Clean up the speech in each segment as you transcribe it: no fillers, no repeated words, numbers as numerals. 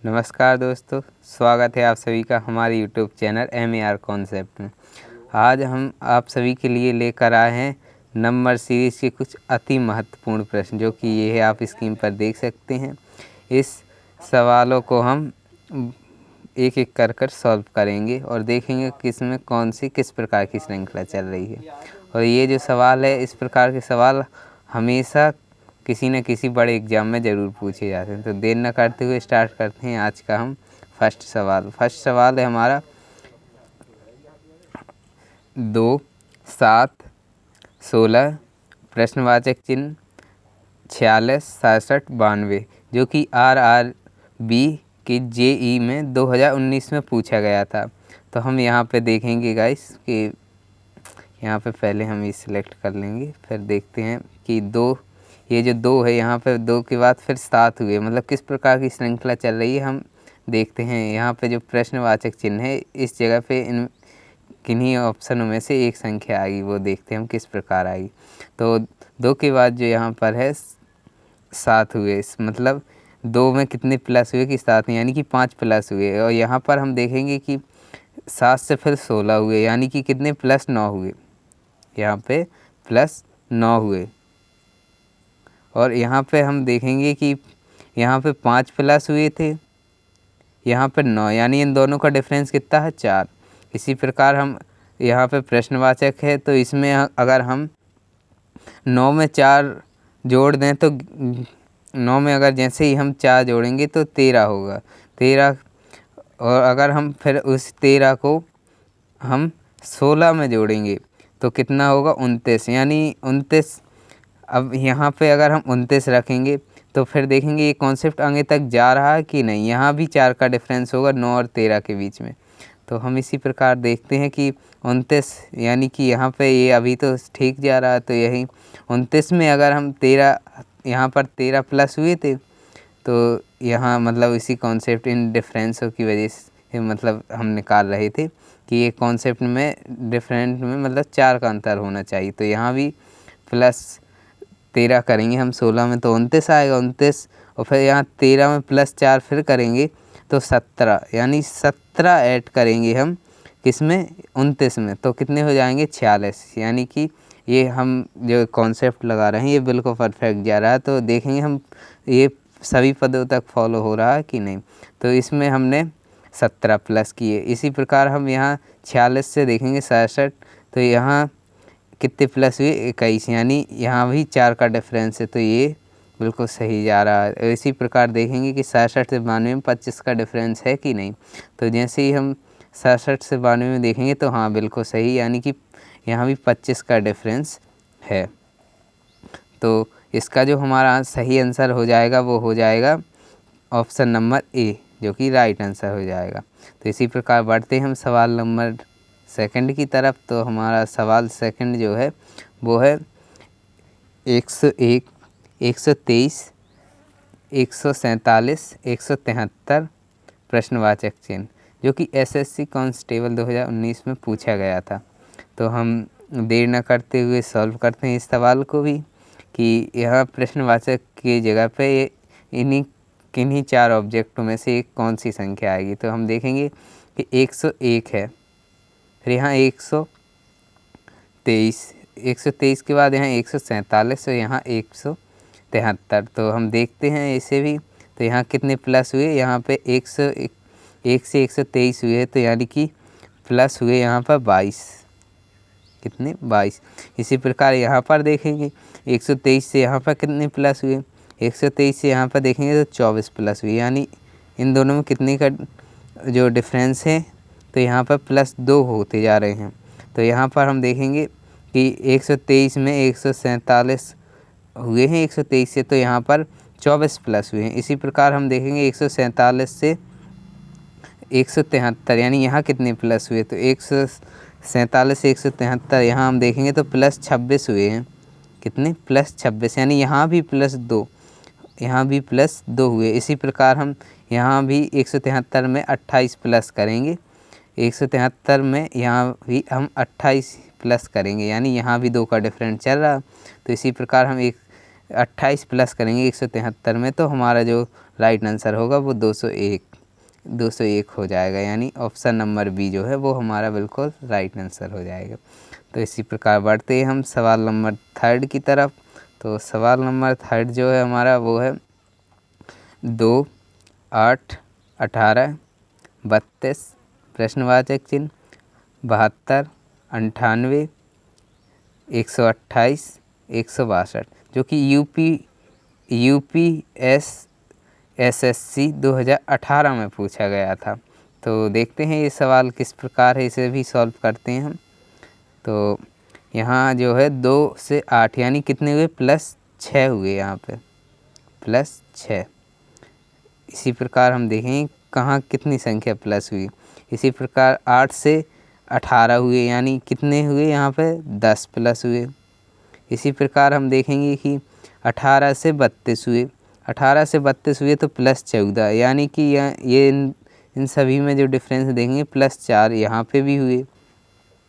नमस्कार दोस्तों, स्वागत है आप सभी का हमारे यूट्यूब चैनल MER कॉन्सेप्ट में। आज हम आप सभी के लिए लेकर आए हैं नंबर सीरीज़ के कुछ अति महत्वपूर्ण प्रश्न, जो कि ये है, आप स्क्रीन पर देख सकते हैं। इस सवालों को हम एक एक कर सॉल्व करेंगे और देखेंगे किसमें कौन सी किस प्रकार की श्रृंखला चल रही है। और ये जो सवाल है, इस प्रकार के सवाल हमेशा किसी न किसी बड़े एग्ज़ाम में ज़रूर पूछे जाते हैं। तो देर न करते हुए स्टार्ट करते हैं आज का हम फर्स्ट सवाल है हमारा 2, 7, 16 प्रश्नवाचक चिन्ह 46, 67, 92, जो कि RRB की JE में 2019 में पूछा गया था। तो हम यहाँ पे देखेंगे गाइस कि यहाँ पे पहले हम ये सिलेक्ट कर लेंगे, फिर देखते हैं कि ये जो 2 है, यहाँ पे 2 के बाद फिर 7 हुए, मतलब किस प्रकार की श्रृंखला चल रही है हम देखते हैं। यहाँ पे जो प्रश्नवाचक चिन्ह है, इस जगह पे इन किन्हीं ऑप्शनों में से एक संख्या आएगी, वो देखते हैं हम किस प्रकार आएगी। तो 2 के बाद जो यहाँ पर है 7 हुए, मतलब 2 में कितने प्लस हुए कि 7, यानी कि 5 प्लस हुए। और यहाँ पर हम देखेंगे कि 7 से फिर 16 हुए, यानी कि कितने प्लस 9 हुए, यहाँ पे प्लस 9 हुए। और यहाँ पे हम देखेंगे कि यहाँ पे 5 प्लस हुए थे, यहाँ पे 9, यानी इन दोनों का डिफरेंस कितना है, 4। इसी प्रकार हम यहाँ पे प्रश्नवाचक है, तो इसमें अगर हम 9 में 4 जोड़ दें तो 9 में अगर जैसे ही हम 4 जोड़ेंगे तो 13 होगा, 13। और अगर हम फिर उस 13 को हम 16 में जोड़ेंगे तो कितना होगा, 29, यानी 29। अब यहाँ पे अगर हम 29 रखेंगे तो फिर देखेंगे ये कॉन्सेप्ट आगे तक जा रहा है कि नहीं। यहाँ भी 4 का डिफरेंस होगा 9 और 13 के बीच में। तो हम इसी प्रकार देखते हैं कि 29, यानी कि यहाँ पे ये अभी तो ठीक जा रहा है। तो यही 29 में अगर हम 13, यहाँ पर 13 प्लस हुए थे, तो यहाँ मतलब इसी कॉन्सेप्ट इन डिफरेंसों की वजह से मतलब हम निकाल रहे थे कि ये कॉन्सेप्ट में डिफरेंट में मतलब 4 का अंतर होना चाहिए। तो यहाँ भी प्लस 13 करेंगे हम 16 में तो 29 आएगा, 29। और फिर यहाँ 13 में प्लस 4 फिर करेंगे तो 17, यानी 17 ऐड करेंगे हम किसमें, 29 में, तो कितने हो जाएंगे, 46। यानी कि ये हम जो कॉन्सेप्ट लगा रहे हैं ये बिल्कुल परफेक्ट जा रहा है। तो देखेंगे हम ये सभी पदों तक फॉलो हो रहा है कि नहीं। तो इसमें हमने 17 प्लस किए। इसी प्रकार हम यहाँ 46 से देखेंगे 67, तो यहाँ कितने प्लस हुए, 21, यानी यहाँ भी 4 का डिफरेंस है। तो ये बिल्कुल सही जा रहा है। इसी प्रकार देखेंगे कि 67 से 92 में 25 का डिफरेंस है कि नहीं। तो जैसे ही हम 67 से 92 में देखेंगे तो हाँ बिल्कुल सही, यानी कि यहाँ भी 25 का डिफरेंस है। तो इसका जो हमारा सही आंसर हो जाएगा वो हो जाएगा ऑप्शन नंबर ए, जो कि राइट आंसर हो जाएगा। तो इसी प्रकार बढ़ते हैं हम सवाल नंबर सेकंड की तरफ। तो हमारा सवाल सेकंड जो है वो है 101, 123, 147, 173 प्रश्नवाचक चिन्ह, जो कि SSC कांस्टेबल 2019 में पूछा गया था। तो हम देर न करते हुए सॉल्व करते हैं इस सवाल को भी कि यह प्रश्नवाचक की जगह पे किन्हीं 4 ऑब्जेक्टों में से एक कौन सी संख्या आएगी। तो हम देखेंगे कि 101 है, फिर यहाँ 123 के बाद यहाँ 147 और यहाँ 173। तो हम देखते हैं इसे भी, तो यहाँ कितने प्लस हुए, यहाँ पे 1 से 123 हुए, तो यानी कि प्लस हुए यहाँ पर 22, कितने, 22। इसी प्रकार यहाँ पर देखेंगे 123 से यहाँ पर कितने प्लस हुए, 123 से यहाँ पर देखेंगे तो 24 प्लस हुए, यानी इन दोनों में कितने का जो डिफरेंस है, तो यहाँ पर +2 होते जा रहे हैं। तो यहाँ पर हम देखेंगे कि 123 में 147 हुए हैं 123 से, तो यहाँ पर 24 प्लस हुए हैं। इसी प्रकार हम देखेंगे 147 से 173, यानी यहाँ कितने प्लस हुए, तो 147 से 173 यहाँ हम देखेंगे तो +26 हुए हैं, कितने, +26, यानी यहाँ भी +2, यहाँ भी +2 हुए। इसी प्रकार हम यहाँ भी 173 में 28 प्लस करेंगे, 173 में यहाँ भी हम 28 प्लस करेंगे, यानी यहाँ भी 2 का डिफरेंस चल रहा। तो इसी प्रकार हम 28 प्लस करेंगे 173 में, तो हमारा जो राइट आंसर होगा वो 201 हो जाएगा, यानी ऑप्शन नंबर बी जो है वो हमारा बिल्कुल राइट आंसर हो जाएगा। तो इसी प्रकार बढ़ते हैं हम सवाल नंबर 3 की तरफ। तो सवाल नंबर 3 जो है हमारा वो है 2, 8, 18, 32, प्रश्नवाचक चिन्ह, 72, 98, 128, 162, जो कि SSC 2018 में पूछा गया था। तो देखते हैं ये सवाल किस प्रकार है, इसे भी सॉल्व करते हैं हम। तो यहाँ जो है 2 से 8 यानी कितने हुए, +6 हुए, यहाँ पे +6। इसी प्रकार हम देखें कहाँ कितनी संख्या प्लस हुई। इसी प्रकार 8 से 18 हुए यानी कितने हुए, यहाँ पे 10 प्लस हुए। इसी प्रकार हम देखेंगे कि 18 से 32 हुए, 18 से 32 हुए तो +14, यानी कि ये इन सभी में जो डिफरेंस देखेंगे +4 यहाँ पे भी हुए।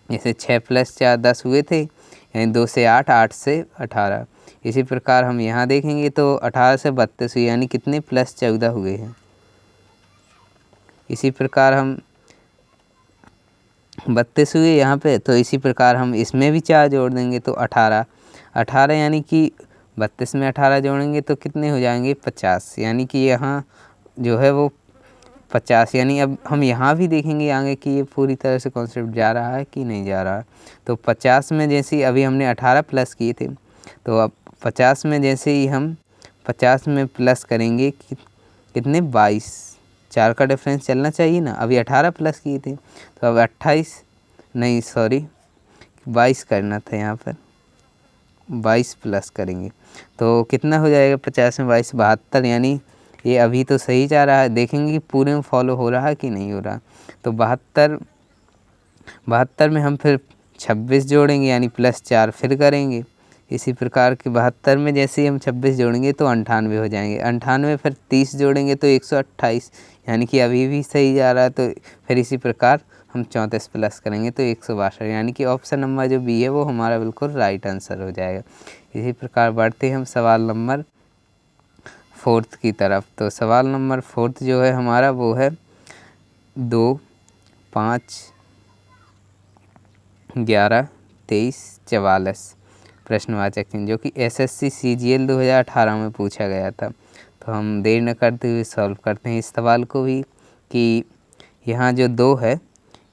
जैसे 6 + 4 10 हुए थे, यानी 2 से 8, 8 से 18। इसी प्रकार हम यहाँ देखेंगे तो 18 से 32 हुए यानी कितने, +14 हुए हैं। इसी प्रकार हम 32 हुए यहाँ पे, तो इसी प्रकार हम इसमें भी 4 जोड़ देंगे तो 18 यानी कि 32 में 18 जोड़ेंगे तो कितने हो जाएंगे, 50, यानी कि यहाँ जो है वो 50, यानी अब हम यहाँ भी देखेंगे आगे कि ये पूरी तरह से कॉन्सेप्ट जा रहा है कि नहीं जा रहा है। तो 50 में जैसे अभी हमने 18 प्लस किए थे, तो अब 50 में जैसे ही हम 50 में प्लस करेंगे कितने, 22, 4 का डिफरेंस चलना चाहिए ना। अभी 18 प्लस किए थे तो अब 22 करना था, यहाँ पर 22 प्लस करेंगे तो कितना हो जाएगा, 50 में 22, 72, यानी ये अभी तो सही जा रहा है। देखेंगे कि पूरे में फॉलो हो रहा है कि नहीं हो रहा। तो 72 में हम फिर 26 जोड़ेंगे यानी +4 फिर करेंगे। इसी प्रकार के 72 में जैसे ही हम 26 जोड़ेंगे तो 98 हो जाएंगे, 98 फिर 30 जोड़ेंगे तो 128, यानी कि अभी भी सही जा रहा है। तो फिर इसी प्रकार हम 34 प्लस करेंगे तो 162, यानी कि ऑप्शन नंबर जो बी है वो हमारा बिल्कुल राइट आंसर हो जाएगा। इसी प्रकार बढ़ते हम सवाल नंबर 4 की तरफ। तो सवाल नंबर 4 जो है हमारा वो है 2, 5, 11, 23, 44, प्रश्नवाचक चिन्ह, जो कि SSC CGL 2018 में पूछा गया था। तो हम देर न करते हुए सॉल्व करते हैं इस सवाल को भी। कि यहाँ जो 2 है,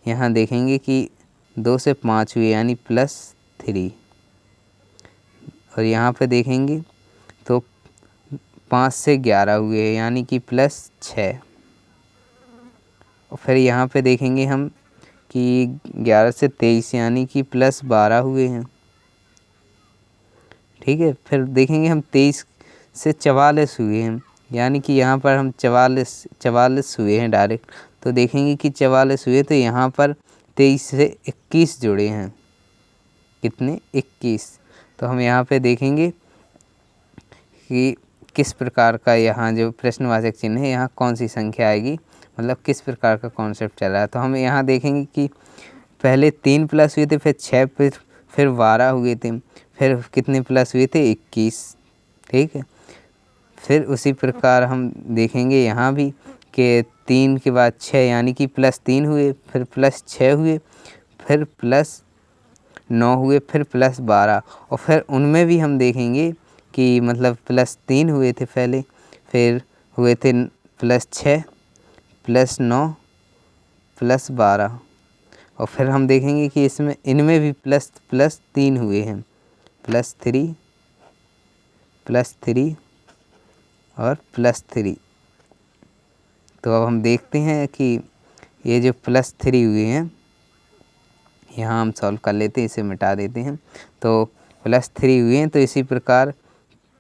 यहाँ देखेंगे कि 2 से 5 हुए यानी +3, और यहाँ पे देखेंगे तो 5 से 11 हुए यानी कि +6, और फिर यहाँ पे देखेंगे हम कि 11 से 23 यानी कि +12 हुए हैं। ठीक है, फिर देखेंगे हम 23 से 44 हुए हैं, यानी कि यहाँ पर हम 44 हुए हैं डायरेक्ट। तो देखेंगे कि 44 हुए तो यहाँ पर 23 से 21 जुड़े हैं, कितने, 21। तो हम यहाँ पे देखेंगे कि किस प्रकार का यहाँ जो प्रश्नवाचक चिन्ह है, यहाँ कौन सी संख्या आएगी, मतलब किस प्रकार का कॉन्सेप्ट चल रहा है। तो हम यहाँ देखेंगे कि पहले 3 प्लस हुए थे, फिर 6, फिर 12 हुए थे, फिर कितने प्लस हुए थे, 21। ठीक है, फिर उसी प्रकार हम देखेंगे यहाँ भी कि 3 के बाद 6 यानी कि +3 हुए, फिर +6 हुए, फिर +9 हुए, फिर +12, और फिर उनमें भी हम देखेंगे कि मतलब +3 हुए थे पहले, फिर हुए थे +6, +9, +12, और फिर हम देखेंगे कि इसमें इनमें भी +3 हुए हैं, +3 और +3। तो अब हम देखते हैं कि ये जो +3 हुए हैं, यहाँ हम सॉल्व कर लेते हैं, इसे मिटा देते हैं। तो +3 हुए हैं, तो इसी प्रकार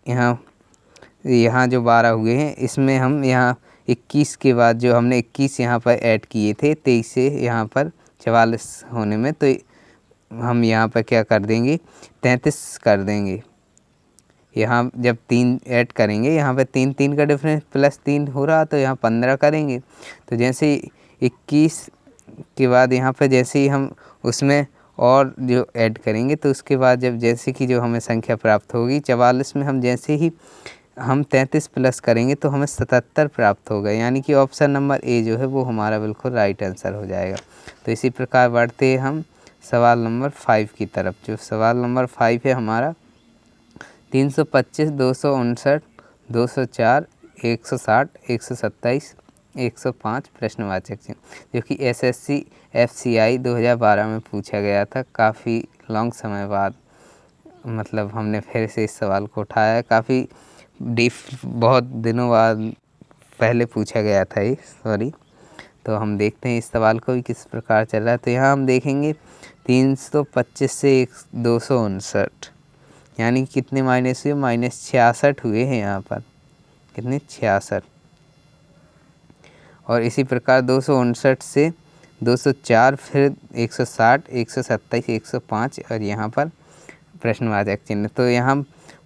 यहाँ जो 12 हुए हैं, इसमें हम यहाँ 21 के बाद जो हमने 21 यहाँ पर ऐड किए थे 23 से यहाँ पर 44 होने में, तो हम यहाँ पर क्या कर देंगे, 33 कर देंगे। यहाँ जब 3 ऐड करेंगे, यहाँ पे 3 का डिफरेंस +3 हो रहा, तो यहाँ 15 करेंगे। तो जैसे 21 के बाद यहाँ पे जैसे ही हम उसमें और जो ऐड करेंगे, तो उसके बाद जब जैसे कि जो हमें संख्या प्राप्त होगी 44 में, हम जैसे ही हम 33 प्लस करेंगे तो हमें 77 प्राप्त होगा, यानी कि ऑप्शन नंबर ए जो है वो हमारा बिल्कुल राइट आंसर हो जाएगा। तो इसी प्रकार बढ़ते हैं हम सवाल नंबर 5 की तरफ। जो सवाल नंबर 5 है हमारा 325, 259, 204, 160, 127, 105 प्रश्नवाचक चिन्ह, जो कि SSC FCI 2012 में पूछा गया था। काफ़ी लॉन्ग समय बाद मतलब हमने फिर से इस सवाल को उठाया। काफ़ी बहुत दिनों बाद पहले पूछा गया था ये, सॉरी। तो हम देखते हैं इस सवाल को भी किस प्रकार चल रहा है। तो यहाँ हम देखेंगे 325 से 259, यानी कितने माइनस हुए, -66 हुए हैं यहाँ पर, कितने 66। और इसी प्रकार 259 से 204, फिर 160, 127, 105 और यहाँ पर प्रश्नवाचक चिन्ह। तो यहाँ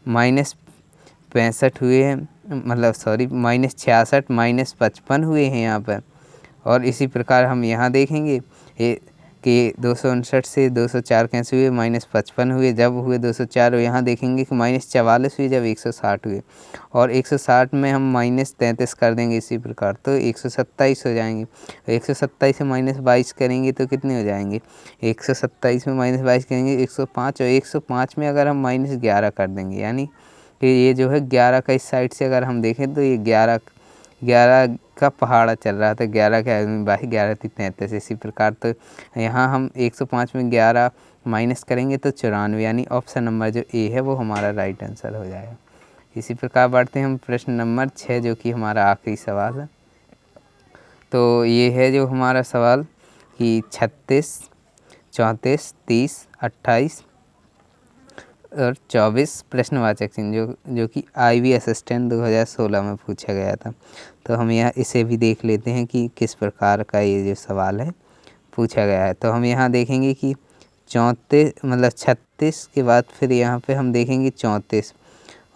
-65 हुए हैं, मतलब सॉरी -66 -55 हुए हैं यहाँ पर। और इसी प्रकार हम यहाँ देखेंगे कि 259 से 204 कैसे हुए, -55 हुए जब हुए 204, और यहाँ देखेंगे कि -44 हुए जब 160 हुए। और 160 में हम -33 कर देंगे इसी प्रकार, तो 127 हो जाएंगे। 127 से -22 करेंगे तो कितने हो जाएंगे, 127 में -22 करेंगे 105, और 105 में अगर हम -11 कर देंगे, यानी कि ये जो है 11 का इस साइड से अगर हम देखें तो ये 11 का पहाड़ा चल रहा था। 11 के 22, 11 3 33। इसी प्रकार तो यहाँ हम 105 में 11 माइनस करेंगे तो 94, यानी ऑप्शन नंबर जो ए है वो हमारा राइट आंसर हो जाएगा। इसी प्रकार बढ़ते हैं हम प्रश्न नंबर 6, जो कि हमारा आखिरी सवाल है। तो ये है जो हमारा सवाल कि 36, 34, 30, 28 और 24 प्रश्नवाचक चिन्ह, जो कि IB असिस्टेंट 2016 में पूछा गया था। तो हम यहाँ इसे भी देख लेते हैं कि किस प्रकार का ये जो सवाल है पूछा गया है। तो हम यहाँ देखेंगे कि 34 मतलब 36 के बाद फिर यहाँ पे हम देखेंगे 34,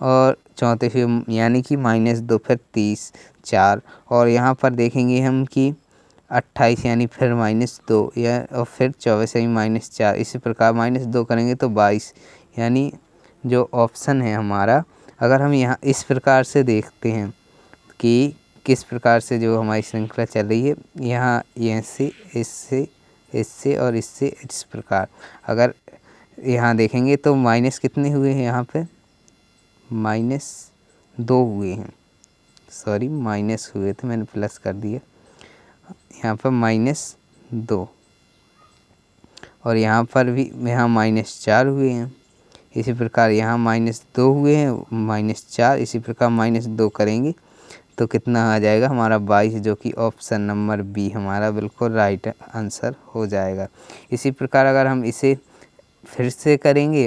और 34 यानी कि -2, फिर 30, 4, और यहाँ पर देखेंगे हम कि 28 यानी फिर -2, या और फिर 24 यानी -4। इसी प्रकार -2 करेंगे तो 22, यानी जो ऑप्शन है हमारा, अगर हम यहाँ इस प्रकार से देखते हैं कि किस प्रकार से जो हमारी श्रृंखला चल रही है, यहाँ इससे इससे इससे और इससे इस प्रकार अगर यहाँ देखेंगे तो माइनस कितने हुए हैं, यहाँ पे -2 हुए हैं, सॉरी माइनस हुए थे, मैंने प्लस कर दिया। यहाँ पर -2, और यहाँ पर भी यहाँ -4 हुए हैं। इसी प्रकार यहाँ -2 हुए हैं, -4, इसी प्रकार -2 करेंगे तो कितना आ जाएगा हमारा 22, जो कि ऑप्शन नंबर बी हमारा बिल्कुल राइट आंसर हो जाएगा। इसी प्रकार अगर हम इसे फिर से करेंगे,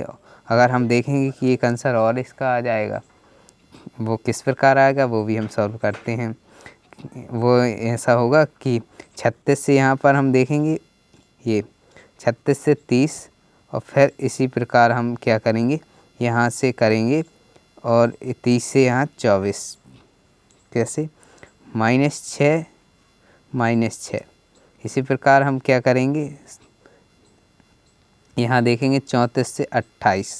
अगर हम देखेंगे कि एक आंसर और इसका आ जाएगा, वो किस प्रकार आएगा वो भी हम सॉल्व करते हैं। वो ऐसा होगा कि 36 से यहाँ पर हम देखेंगे, ये 36 से 30, और फिर इसी प्रकार हम क्या करेंगे, यहाँ से करेंगे, और 30 से यहाँ 24, कैसे -6 -6। इसी प्रकार हम क्या करेंगे, यहाँ देखेंगे 34 से 28,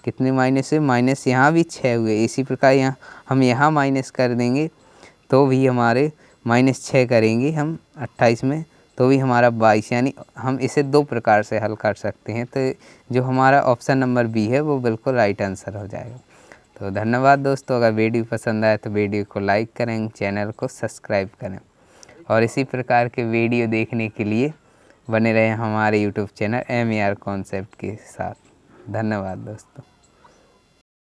कितने माइनस हुए, माइनस यहाँ भी 6 हुए। इसी प्रकार यहाँ हम यहाँ माइनस कर देंगे तो भी हमारे -6 करेंगे हम 28 में तो भी हमारा 22, यानी हम इसे 2 प्रकार से हल कर सकते हैं। तो जो हमारा ऑप्शन नंबर बी है वो बिल्कुल राइट आंसर हो जाएगा। तो धन्यवाद दोस्तों, अगर वीडियो पसंद आए तो वीडियो को लाइक करें, चैनल को सब्सक्राइब करें, और इसी प्रकार के वीडियो देखने के लिए बने रहें हमारे यूट्यूब चैनल MER कॉन्सेप्ट के साथ। धन्यवाद दोस्तों।